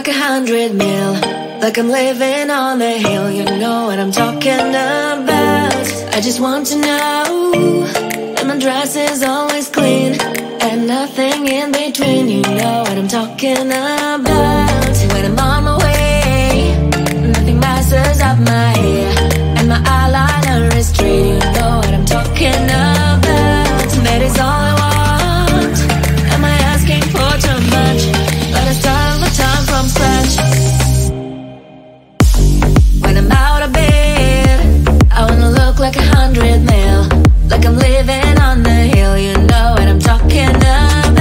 like 100 mil, like I'm living on the hill. You know what I'm talking about. I just want to know that my dress is always clean and nothing in between. You know what I'm talking about. When I'm on my way, nothing messes up my hair, and my eyeliner is straight. You know what I'm talking about. That is all I want. Am I asking for too much? But I start all the time from scratch. When I'm out of bed, I wanna look like 100 mil, like I'm living on the hill. You know what I'm talking about.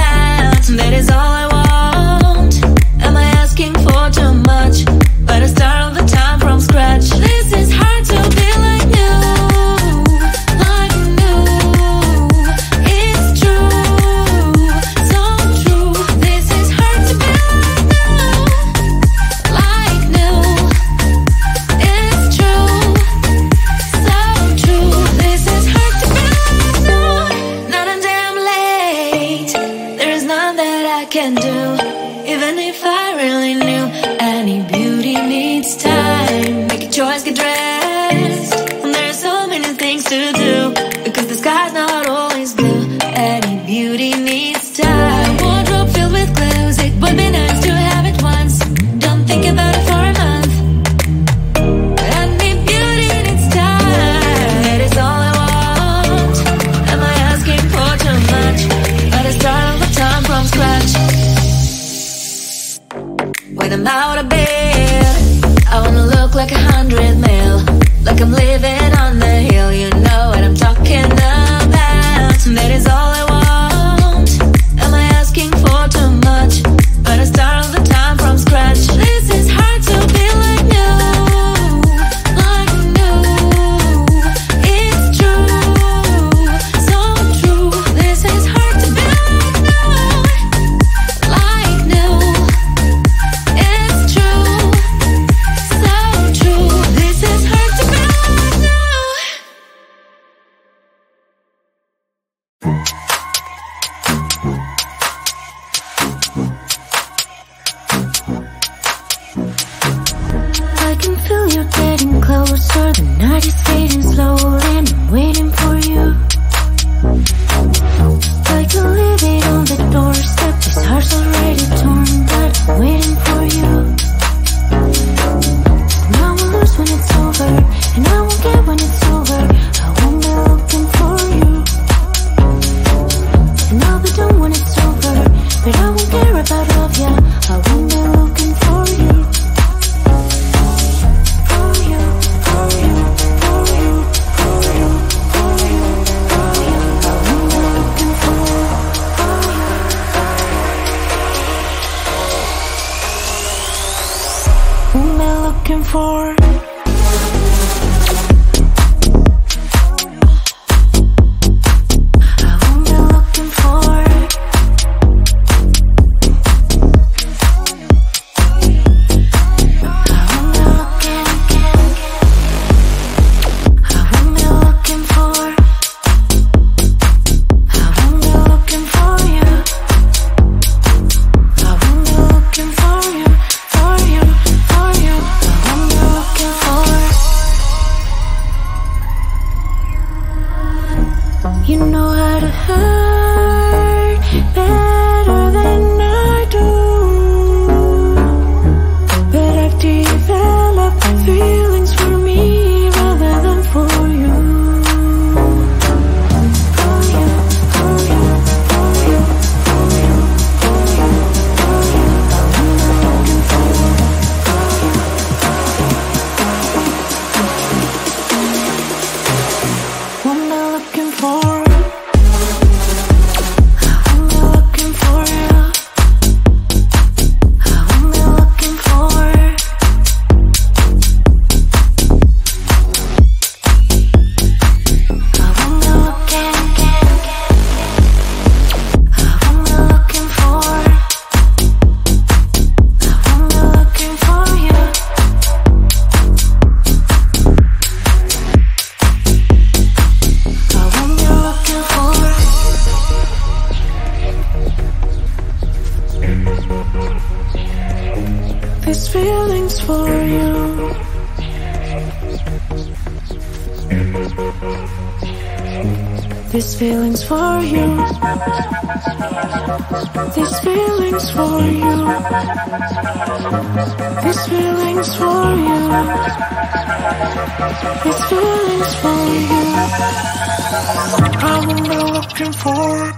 That is all I want. Am I asking for too much? But I start all the time from scratch. This is hard to be like new, like new. It's true, so true. This is hard to be like new, it's true, so true. This is hard to be like new. Not a damn late. There is none that I can do, even if I really knew. Any beauty needs time. Make a choice, get dressed. And there are so many things to do, because the sky's not always blue. Any beauty needs time. Wardrobe filled with clothes, it would be nice to have it once. Don't think about it for a month. Any beauty needs time. That is all I want. Am I asking for too much? But I start all the time from scratch. When I'm out of bed, I wanna look like 100 mil, like I'm living on the hill. You know what I'm talking about. That is all I want. Am I asking for too much? But I start all the time from scratch. This is hard to be like new, like new. It's true, so true. This is hard to be like new. It's true, so true. This is hard to be like new. I can feel you getting closer. The night is fading slowly, and I'm waiting for you. I can leave it on the doorstep. This heart's already torn, but I'm waiting for you. And I will lose when it's over, and I won't get when it's over. I won't be looking for you. And I'll be done when it's over, but I won't care about love, yeah. I won't be looking for you. For you, for you, for you, for you, for you, for you. I won't be looking for you. Won't be looking for. I won't be looking for. I won't be looking. I won't be looking for. I won't be looking for you. I won't be looking for you, for you, for you. I won't be looking for. You know how to hurt better than I do, but I've developed feelings for me rather than for you. For you, for you, for you, for you, for you, for you. I won't be looking for. Won't be looking for. for you. This feeling's for you. This feeling's for you. This feeling's for you. This feeling's for you. I'm only looking for it.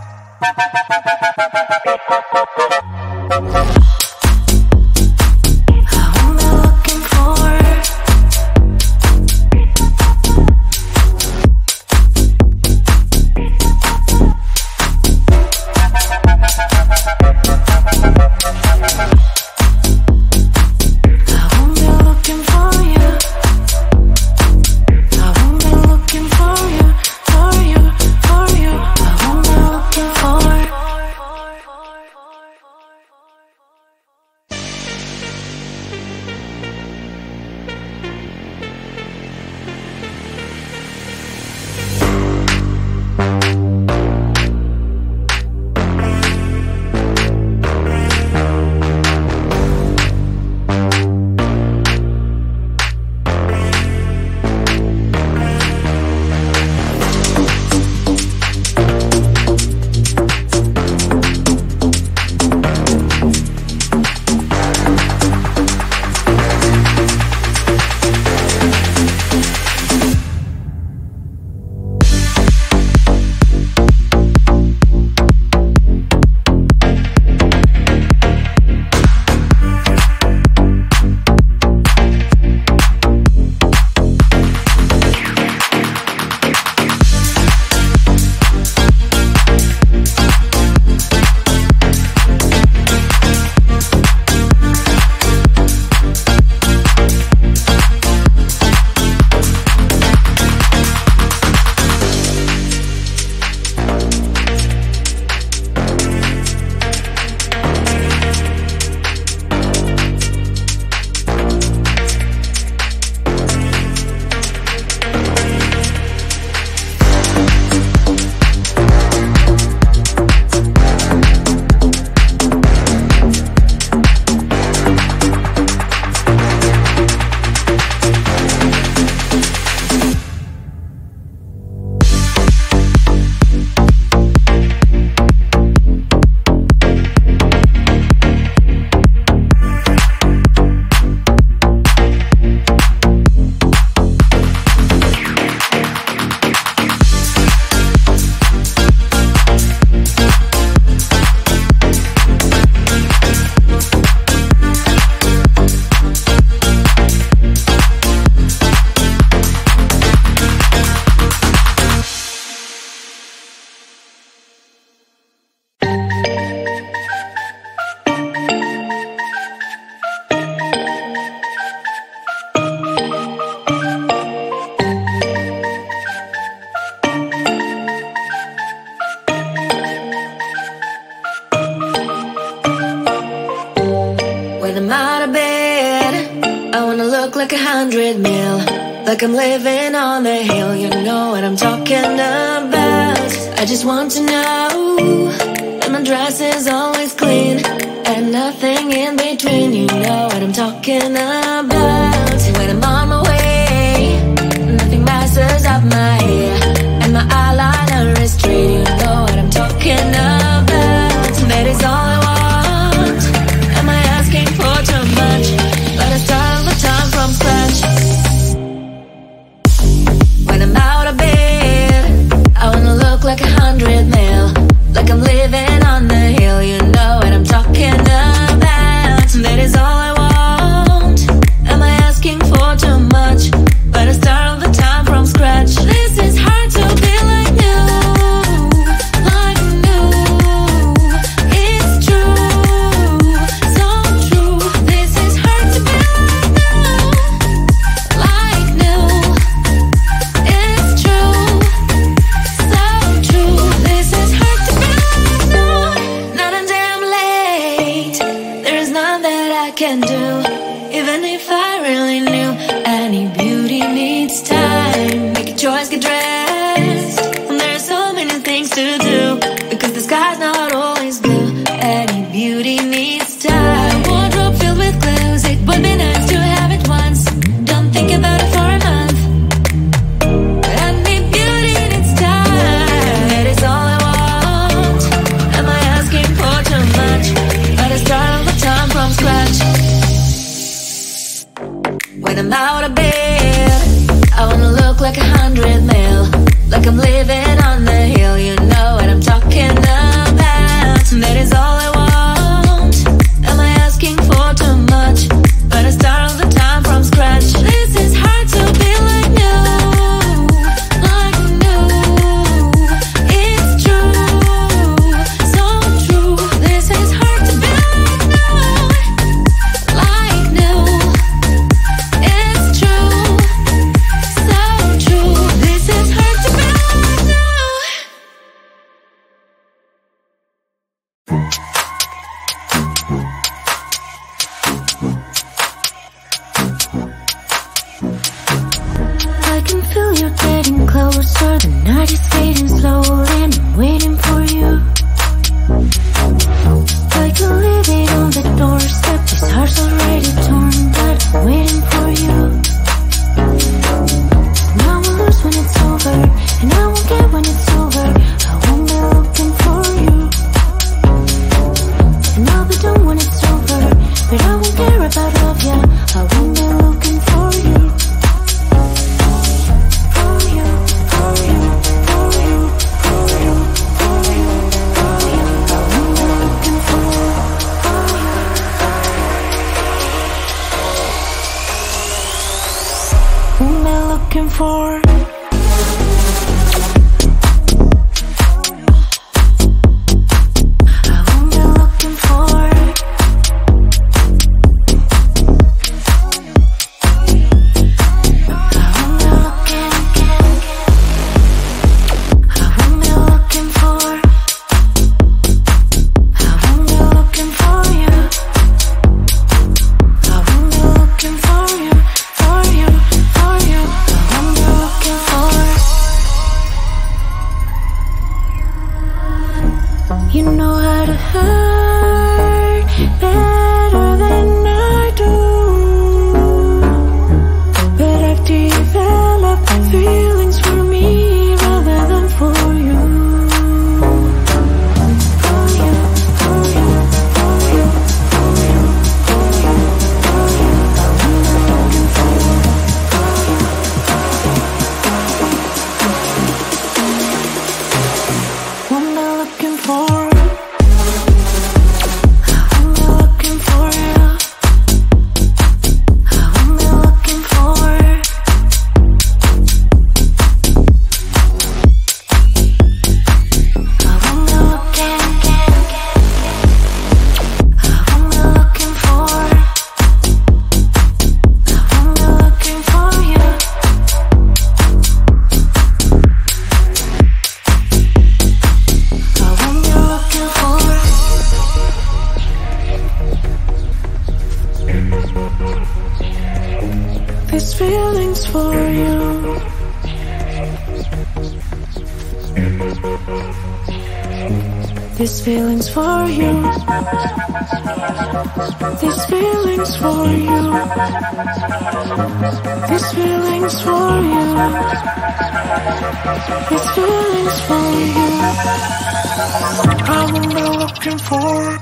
like 100 mil, like I'm living on the hill. You know what I'm talking about. I just want to know that my dress is always clean and nothing in between. You know what I'm talking about. When I'm on my way, nothing messes up my hair, and my eyeliner is straight. You know what I'm talking about. That is all I want. Am I asking for too much? But I start the time from scratch. When I'm out of bed, I wanna look like 100 mil, like I'm living on the hill. You know what I'm talking about. That is all I want. Am I asking for too much? But I start all the time from scratch. This is hard to be like new, like new. It's true, so true. This is hard to be like new, it's true, so true. This is hard to be like new. Not a damn late. There is none that I can do, even if I really knew. Any beauty needs time. Make a choice, get dressed. And there's so many things to do, because the sky's not always blue. Any beauty needs time. Wardrobe filled with clothes. It would be nice to have You know how to hurt better than I do, but I've developed feelings for me rather than for you. These feelings for you. These feelings for you. These feelings for you. These feelings for you. These feelings for you. I'm not looking for it.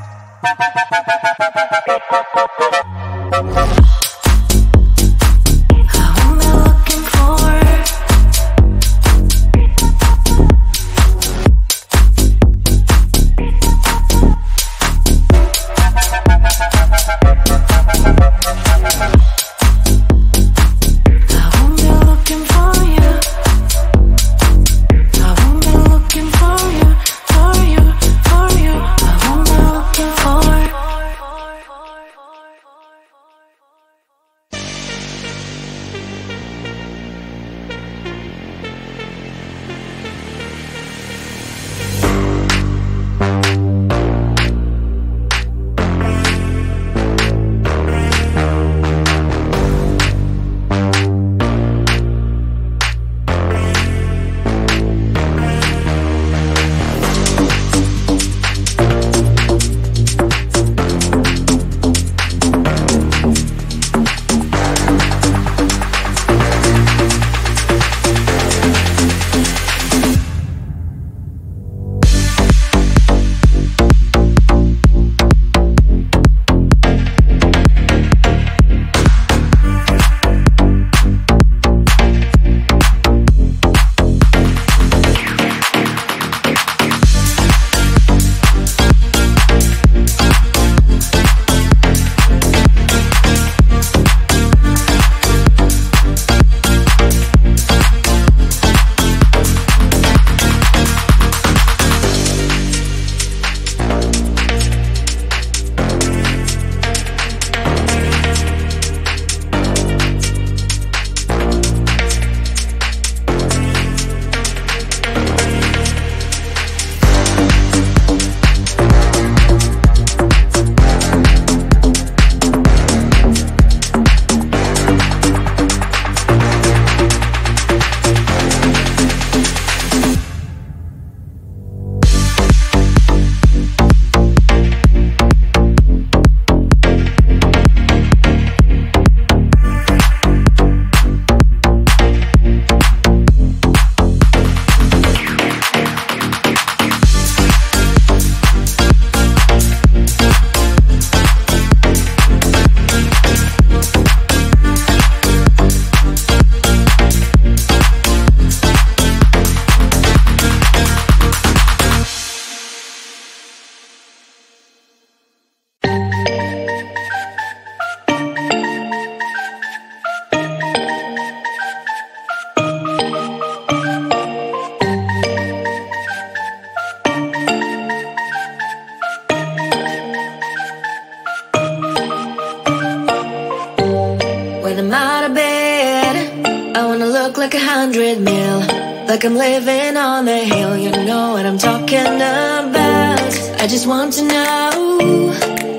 like 100 mil, like I'm living on the hill. You know what I'm talking about. I just want to know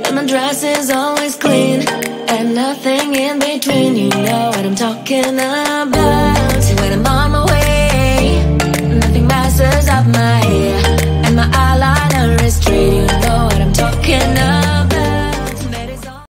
that my dress is always clean and nothing in between. You know what I'm talking about. When I'm on my way, nothing messes up my